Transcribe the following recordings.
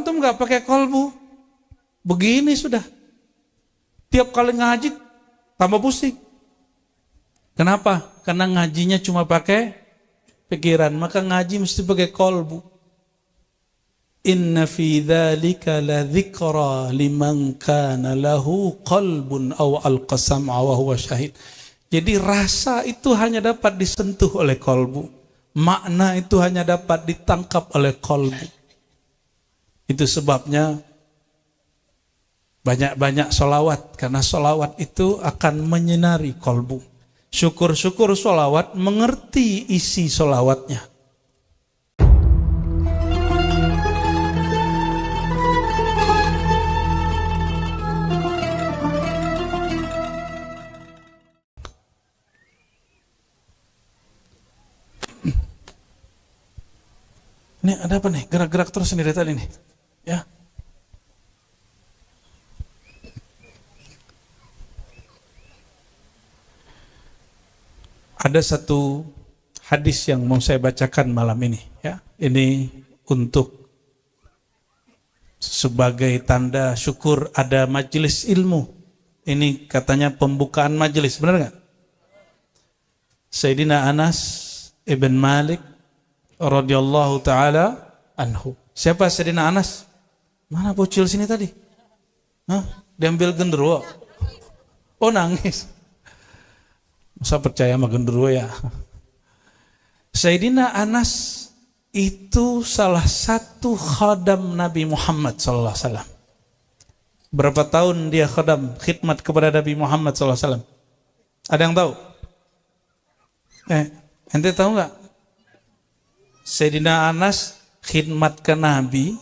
antum nggak pakai kolbu, begini sudah. Tiap kali ngaji tambah pusing. Kenapa? Karena ngajinya cuma pakai pikiran, maka ngaji mesti pakai kolbu. Inna fi dzalika la dzikra liman kana lahu qalbun aw alqa sam'a wa huwa syahid. Jadi rasa itu hanya dapat disentuh oleh kolbu. Makna itu hanya dapat ditangkap oleh kolbu. Itu sebabnya banyak-banyak sholawat, karena sholawat itu akan menyinari kolbu. Syukur-syukur sholawat mengerti isi sholawatnya. Ini ada apa nih? Gerak-gerak terus sendiri tadi nih. Ya. Ada satu hadis yang mau saya bacakan malam ini, ya. Ini untuk sebagai tanda syukur ada majelis ilmu. Ini katanya pembukaan majelis, benar nggak? Sayyidina Anas ibn Malik radhiyallahu taala anhu. Siapa Sayyidina Anas? Mana bocil sini tadi? Hah? Diambil genderuwo. Oh, nangis. Masa percaya sama genderuwo ya? Sayyidina Anas itu salah satu khadam Nabi Muhammad SAW. Berapa tahun dia khidmat kepada Nabi Muhammad SAW? Ada yang tahu? Ente tahu nggak? Sayyidina Anas khidmat ke Nabi,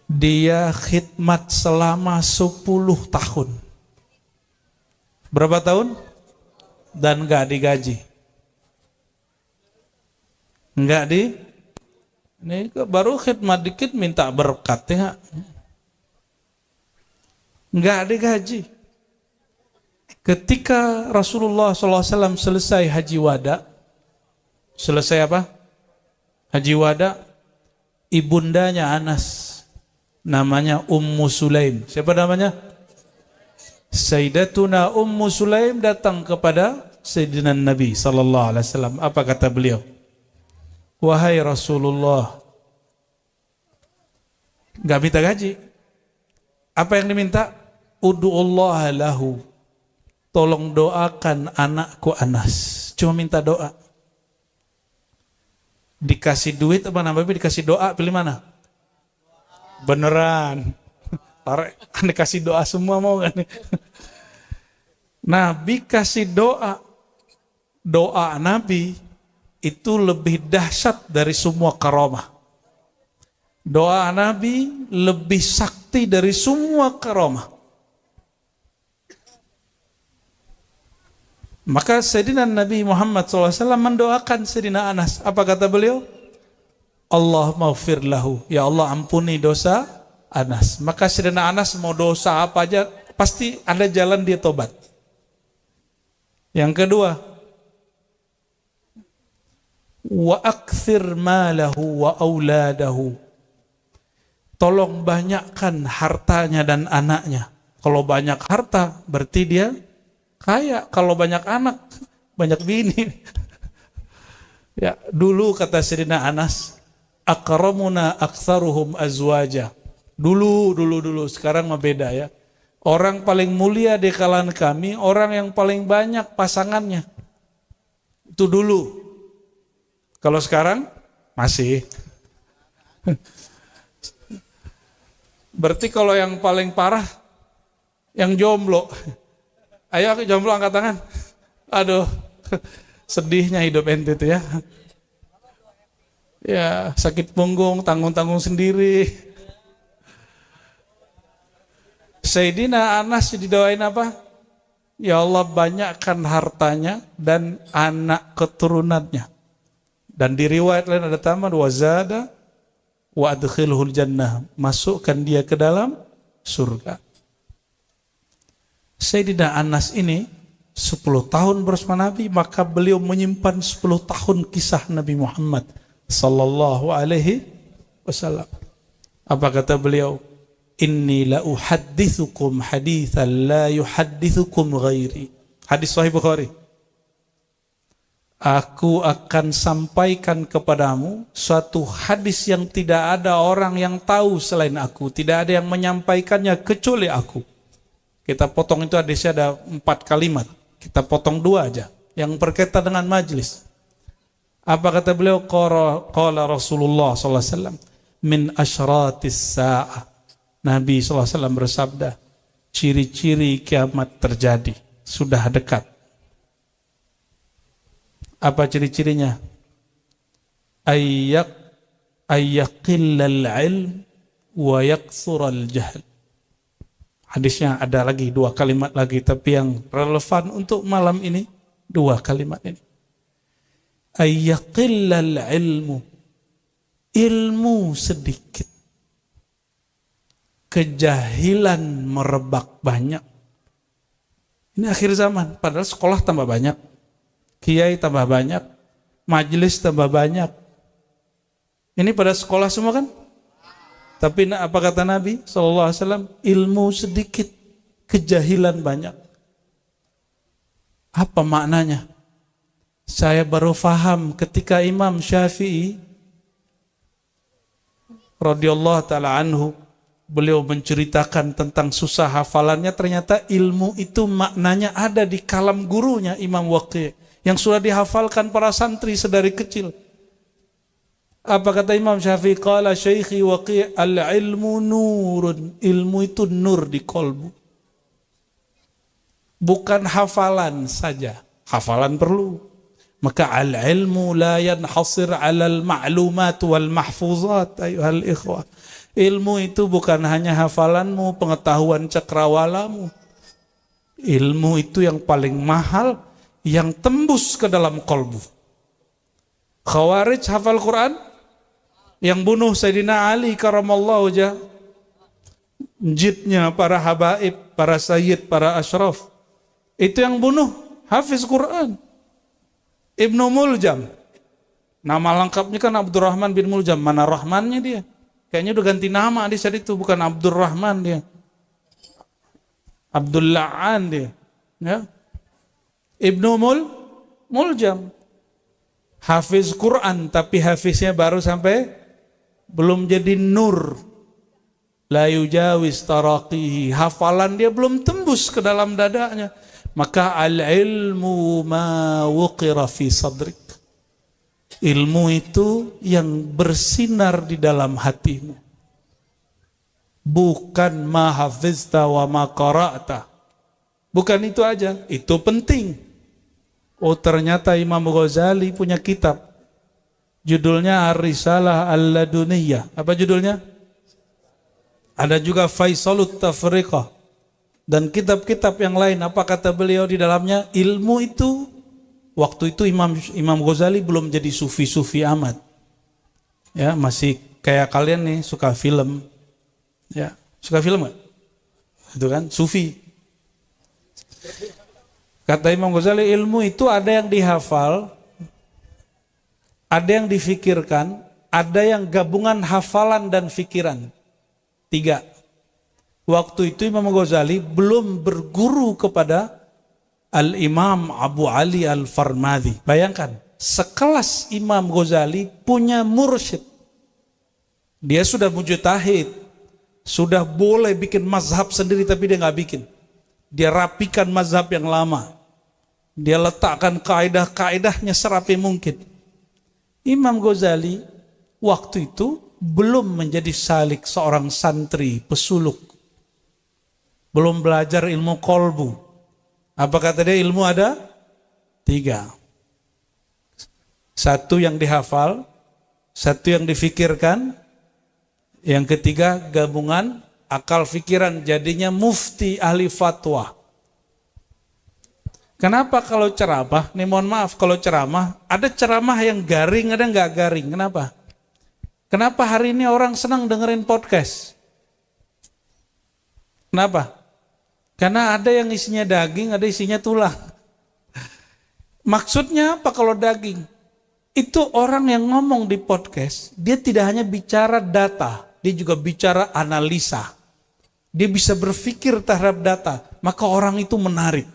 dia khidmat selama 10 tahun. Berapa tahun? Dan nggak digaji. Ini baru khidmat dikit minta berkat ya. Nggak digaji. Ketika Rasulullah SAW selesai haji wada, selesai apa? Haji wada, ibundanya Anas, namanya Ummu Sulaim. Siapa namanya? Sayyidatuna Ummu Sulaim datang kepada Sayyidina Nabi sallallahu alaihi wasallam. Apa kata beliau? Wahai Rasulullah, enggak minta gaji. Apa yang diminta? Ud'ullaha lahu. Tolong doakan anakku Anas. Cuma minta doa. Dikasih duit apa Nabi dikasih doa, pilih mana? Beneran. Tarik, dikasih doa semua mau kan? Nabi kasih doa. Doa Nabi itu lebih dahsyat dari semua karamah. Doa Nabi lebih sakti dari semua karamah. Maka Sayyidina Nabi Muhammad SAW mendoakan Sayyidina Anas. Apa kata beliau? Allahumma ighfir lahu. Ya Allah ampuni dosa Anas. Maka Sayyidina Anas mau dosa apa aja pasti ada jalan dia tobat. Yang kedua, wa akthir malahu wa auladahu. Tolong banyakkan hartanya dan anaknya. Kalau banyak harta berarti dia kaya. Kalau banyak anak, banyak bini. Ya, dulu kata Sayyidina Anas, akramuna aktsaruhum azwaja. Dulu, sekarang mah beda ya. Orang paling mulia di kalangan kami, orang yang paling banyak pasangannya. Itu dulu. Kalau sekarang, masih. Berarti kalau yang paling parah, yang jomblo. Ayo jomblo angkat tangan. Aduh, sedihnya hidup ente itu ya. Ya, sakit punggung, tanggung-tanggung sendiri. Sayyidina Anas didoain apa? Ya Allah banyakkan hartanya dan anak keturunannya. Dan di riwayat lain ada tambahan wazada wa adkhilhul jannah, masukkan dia ke dalam surga. Sayyidina Anas ini 10 tahun bersama Nabi, maka beliau menyimpan 10 tahun kisah Nabi Muhammad sallallahu alaihi wasallam. Apa kata beliau? Inni la uhaddithukum hadithan la yuhaddithukum ghairi. Hadis Sahih Bukhari. Aku akan sampaikan kepadamu suatu hadis yang tidak ada orang yang tahu selain aku. Tidak ada yang menyampaikannya kecuali aku. Kita potong itu hadisnya ada 4 kalimat. Kita potong 2 aja. Yang berkaitan dengan majlis. Apa kata beliau? Qala Rasulullah SAW. Min asyratis sa'ah. Nabi SAW bersabda. Ciri-ciri kiamat terjadi. Sudah dekat. Apa ciri-cirinya? Ayyaqillal ilm wa yaksural jahl. Hadisnya ada lagi 2 kalimat lagi, tapi yang relevan untuk malam ini 2 kalimat ini. Ayyaqillal ilmu. Ilmu sedikit. Kejahilan merebak banyak. Ini akhir zaman, padahal sekolah tambah banyak. Kiai tambah banyak, majelis tambah banyak. Ini pada sekolah semua kan? Tapi apa kata Nabi SAW? Ilmu sedikit, kejahilan banyak. Apa maknanya? Saya baru faham ketika Imam Syafi'i radhiyallahu ta'ala anhu, beliau menceritakan tentang susah hafalannya. Ternyata ilmu itu maknanya ada di kalam gurunya Imam Waqi' yang sudah dihafalkan para santri sedari kecil. Apa kata Imam Syafi'i? Qala Syaikhi Waqi' al-ilmu nurun. Ilmu itu nur di kolbu. Bukan hafalan saja. Hafalan perlu. Maka al-ilmu la yanhasir 'alal ma'lumat wal mahfuzat ayuhal ikhwah. Ilmu itu bukan hanya hafalanmu, pengetahuan cakrawalamu. Ilmu itu yang paling mahal, yang tembus ke dalam kolbu. Khawarij hafal Quran, yang bunuh Sayyidina Ali karamallahu wajhah, jidnya para habaib, para sayyid, para asyraf, itu yang bunuh hafiz Quran. Ibnu Muljam, nama lengkapnya kan Abdurrahman bin Muljam. Mana Rahmannya dia? Kayaknya udah ganti nama di saat itu, bukan Abdurrahman dia, Abdulla'an dia, ya. Ibnu Muljam hafiz Quran, tapi hafiznya baru sampai belum jadi nur. La yujawiz taraqihi, hafalan dia belum tembus ke dalam dadanya. Maka al-ilmu ma wuqira fi sadrik. Ilmu itu yang bersinar di dalam hatimu. Bukan ma hafizta wa ma qara'ta. Bukan itu aja, itu penting. Oh ternyata Imam Ghazali punya kitab. Judulnya Ar-Risalah Al-Laduniyah. Apa judulnya? Ada juga Faisalut Tafriqah. Dan kitab-kitab yang lain. Apa kata beliau di dalamnya? Ilmu itu, waktu itu Imam Ghazali belum jadi sufi-sufi amat. Ya, masih kayak kalian nih, suka film. Ya, suka film gak? Itu kan, sufi. Kata Imam Ghazali, ilmu itu ada yang dihafal, ada yang difikirkan, ada yang gabungan hafalan dan fikiran. 3. Waktu itu Imam Ghazali belum berguru kepada Al-Imam Abu Ali Al-Farmadhi. Bayangkan, sekelas Imam Ghazali punya mursyid. Dia sudah mujtahid, sudah boleh bikin mazhab sendiri, tapi dia nggak bikin. Dia rapikan mazhab yang lama. Dia letakkan kaidah-kaidahnya serapi mungkin. Imam Ghazali waktu itu belum menjadi salik, seorang santri, pesuluk. Belum belajar ilmu kolbu. Apa kata dia? Ilmu ada 3. 1 yang dihafal, 1 yang difikirkan, yang ketiga gabungan akal fikiran, jadinya mufti ahli fatwa. Kenapa kalau ceramah, nih mohon maaf, kalau ceramah, ada ceramah yang garing, ada nggak garing. Kenapa? Kenapa hari ini orang senang dengerin podcast? Kenapa? Karena ada yang isinya daging, ada isinya tulang. Maksudnya apa kalau daging? Itu orang yang ngomong di podcast, dia tidak hanya bicara data, dia juga bicara analisa. Dia bisa berpikir terhadap data, maka orang itu menarik.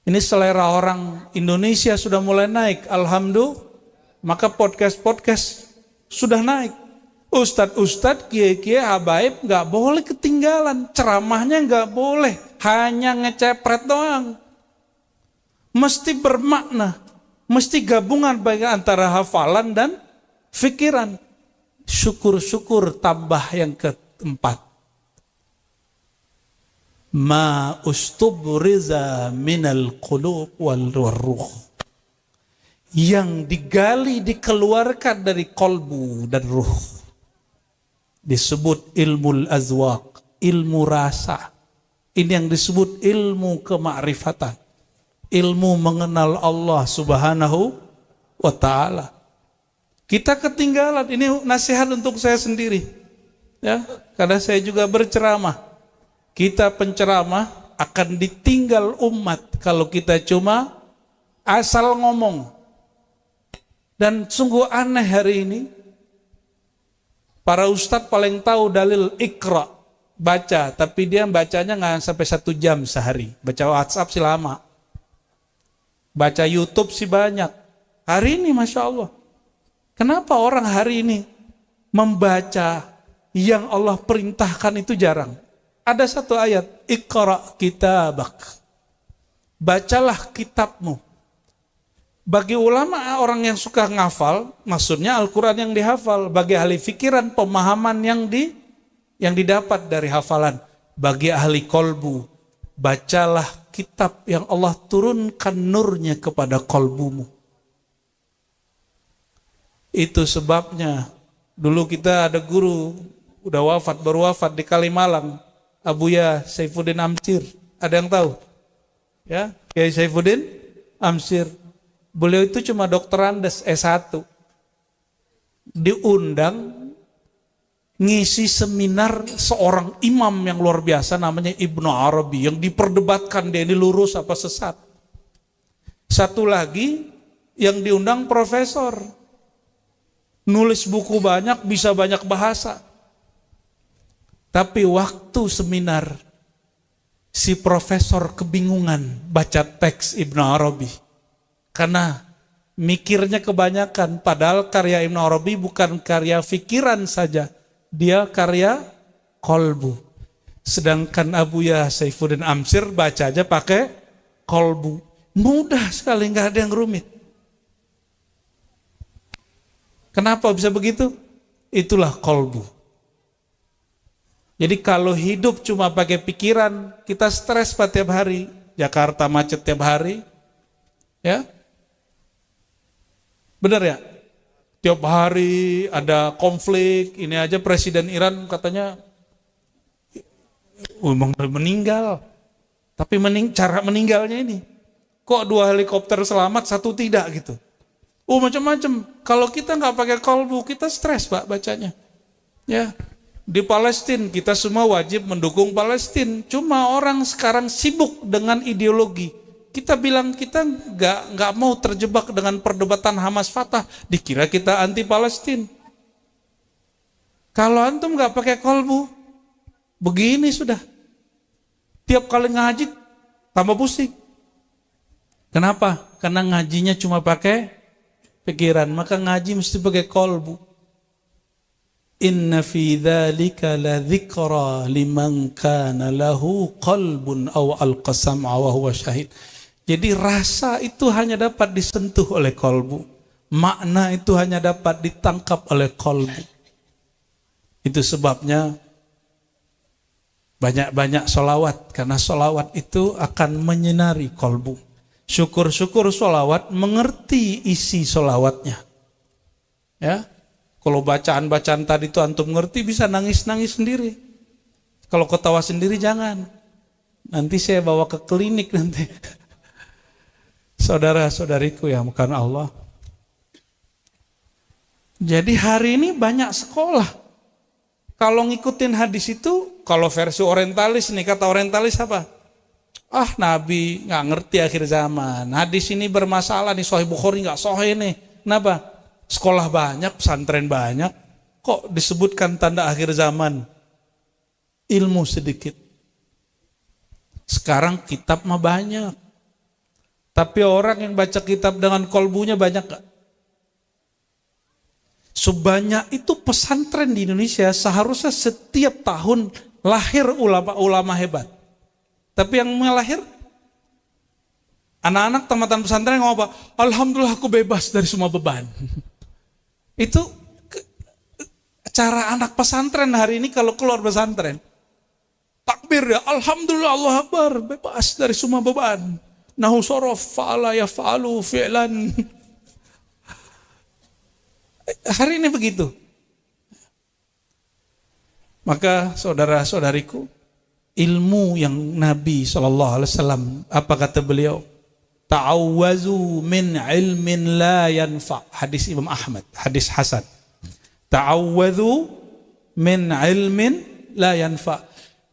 Ini selera orang Indonesia sudah mulai naik, alhamdulillah, maka podcast-podcast sudah naik. Ustadz, kiai-kiai, habaib gak boleh ketinggalan, ceramahnya gak boleh, hanya ngecepret doang. Mesti bermakna, mesti gabungan baik antara hafalan dan fikiran. Syukur-syukur tambah yang keempat. Ma ustubriza minal qulub wal ruh. Yang digali, dikeluarkan dari kolbu dan ruh. Disebut ilmu azwaq, ilmu rasa. Ini yang disebut ilmu kemakrifatan. Ilmu mengenal Allah subhanahu wa ta'ala. Kita ketinggalan, ini nasihat untuk saya sendiri. Ya, karena saya juga berceramah. Kita penceramah akan ditinggal umat kalau kita cuma asal ngomong. Dan sungguh aneh hari ini, para ustadz paling tahu dalil ikra, baca, tapi dia bacanya nggak sampai 1 jam sehari. Baca WhatsApp sih lama. Baca YouTube sih banyak. Hari ini Masya Allah. Kenapa orang hari ini membaca yang Allah perintahkan itu jarang? Ada satu ayat, Iqra kitabak. Bacalah kitabmu. Bagi ulama orang yang suka ngafal, maksudnya Al-Quran yang dihafal. Bagi ahli fikiran, pemahaman yang didapat dari hafalan. Bagi ahli kolbu, bacalah kitab yang Allah turunkan nurnya kepada kolbumu. Itu sebabnya dulu kita ada guru udah wafat, baru wafat di Kalimalang, Abuya Saifuddin Amsir. Ada yang tahu? Ya, Kiai Saifuddin Amsir. Beliau itu cuma dokterandes S1. Diundang ngisi seminar seorang imam yang luar biasa namanya Ibnu Arabi, yang diperdebatkan dia ini lurus apa sesat. Satu lagi yang diundang profesor, nulis buku banyak, bisa banyak bahasa. Tapi waktu seminar si profesor kebingungan baca teks Ibnu Arabi karena mikirnya kebanyakan, padahal karya Ibnu Arabi bukan karya fikiran saja, dia karya kolbu. Sedangkan Abuya Saifuddin Amsir baca aja pakai kolbu. Mudah sekali, nggak ada yang rumit. Kenapa bisa begitu? Itulah kolbu. Jadi kalau hidup cuma pakai pikiran, kita stres tiap hari. Jakarta macet tiap hari. Ya, benar ya? Tiap hari ada konflik. Ini aja Presiden Iran katanya memang meninggal. Tapi cara meninggalnya ini, kok 2 helikopter selamat, 1 tidak gitu. Macam-macam. Kalau kita nggak pakai kolbu, kita stres Pak bacanya. Ya, di Palestina kita semua wajib mendukung Palestina. Cuma orang sekarang sibuk dengan ideologi. Kita bilang kita nggak mau terjebak dengan perdebatan Hamas Fatah, dikira kita anti Palestina. Kalau antum nggak pakai kolbu, begini sudah. Tiap kali ngaji tambah pusing. Kenapa? Karena ngajinya cuma pakai pikiran, maka ngaji mesti pakai kolbu. Inna fi dzalika la dzikra liman kana lahu qalbun aw alqa sam'a wa huwa syahid. Jadi rasa itu hanya dapat disentuh oleh kolbu. Makna itu hanya dapat ditangkap oleh kolbu. Itu sebabnya banyak-banyak sholawat. Karena sholawat itu akan menyinari kolbu. Syukur-syukur sholawat mengerti isi sholawatnya. Ya, kalau bacaan-bacaan tadi itu antum ngerti, bisa nangis-nangis sendiri. Kalau ketawa sendiri jangan. Nanti saya bawa ke klinik nanti. Saudara-saudariku yang bukan Allah. Jadi hari ini banyak sekolah. Kalau ngikutin hadis itu, kalau versi orientalis nih, kata orientalis apa? Nabi nggak ngerti akhir zaman. Hadis ini bermasalah nih, Sahih Bukhari nggak sahih nih. Kenapa? Sekolah banyak, pesantren banyak, kok disebutkan tanda akhir zaman? Ilmu sedikit. Sekarang kitab mah banyak. Tapi orang yang baca kitab dengan kolbunya banyak gak? Sebanyak itu pesantren di Indonesia, seharusnya setiap tahun lahir ulama-ulama hebat. Tapi yang melahir anak-anak tamatan pesantren ngomong apa? Alhamdulillah aku bebas dari semua beban. Itu cara anak pesantren hari ini kalau keluar pesantren. Takbir ya, Alhamdulillah, Allah Akbar, bebas dari semua beban. Nahu sorof, fa'ala yaf'alu fi'lan. Hari ini begitu. Maka saudara-saudariku, ilmu yang Nabi SAW, apa kata beliau? Ta'awwazu min ilmin la yanfa'. Hadis Imam Ahmad, hadis Hasan. Ta'awwazu min ilmin la yanfa'.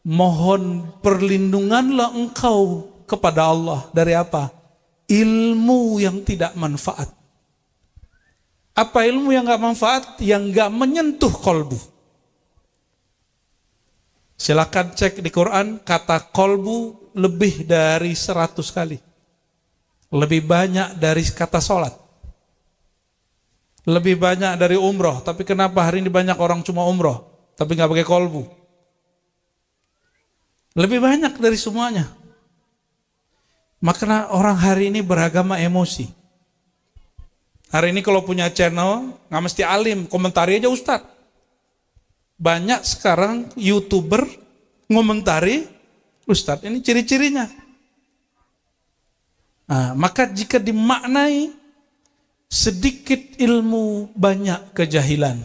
Mohon perlindunganlah engkau kepada Allah dari apa? Ilmu yang tidak manfaat. Apa ilmu yang gak manfaat? Yang gak menyentuh kolbu. Silakan cek di Quran, kata kolbu lebih dari 100 kali. Lebih banyak dari kata sholat. Lebih banyak dari umroh. Tapi kenapa hari ini banyak orang cuma umroh, tapi gak pakai kolbu? Lebih banyak dari semuanya. Makanya orang hari ini beragama emosi. Hari ini kalau punya channel, gak mesti alim, komentari aja ustad. Banyak sekarang YouTuber ngomentari ustad, ini ciri-cirinya. Nah, maka jika dimaknai sedikit ilmu, banyak kejahilan.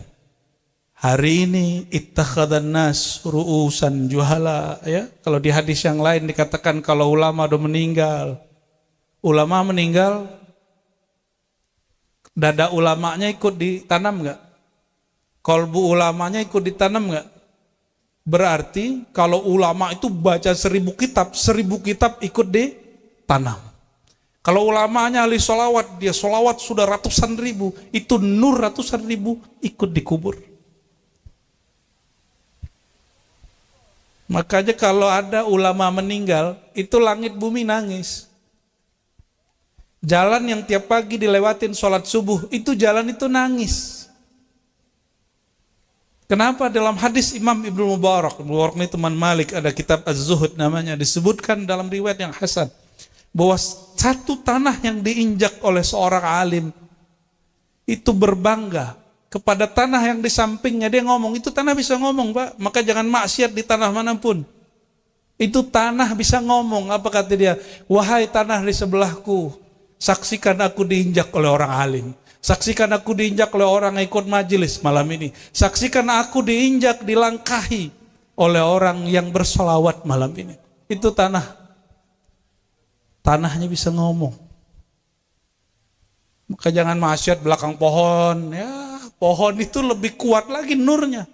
Hari ini ittakhadhan nas ru'usan juhala, ya. Kalau di hadis yang lain dikatakan kalau ulama udah meninggal. Ulama meninggal, dada ulamanya ikut ditanam enggak? Kolbu ulamanya ikut ditanam enggak? Berarti kalau ulama itu baca 1000 kitab ikut ditanam. Kalau ulamanya ahli sholawat, dia sholawat sudah ratusan ribu, itu nur ratusan ribu ikut dikubur. Makanya kalau ada ulama meninggal, itu langit bumi nangis. Jalan yang tiap pagi dilewatin sholat subuh, itu jalan itu nangis. Kenapa? Dalam hadis Imam Ibnu Mubarak ini teman Malik, ada kitab Az-Zuhud namanya, disebutkan dalam riwayat yang hasan, bahwa satu tanah yang diinjak oleh seorang alim, itu berbangga kepada tanah yang di sampingnya. Dia ngomong, itu tanah bisa ngomong Pak, maka jangan maksiat di tanah manapun. Itu tanah bisa ngomong. Apa kata dia? Wahai tanah di sebelahku, saksikan aku diinjak oleh orang alim. Saksikan aku diinjak oleh orang yang ikut majelis malam ini. Saksikan aku diinjak, dilangkahi oleh orang yang bersolawat malam ini. Itu tanah. Tanahnya bisa ngomong. Maka jangan maksiat belakang pohon. Ya, pohon itu lebih kuat lagi nurnya.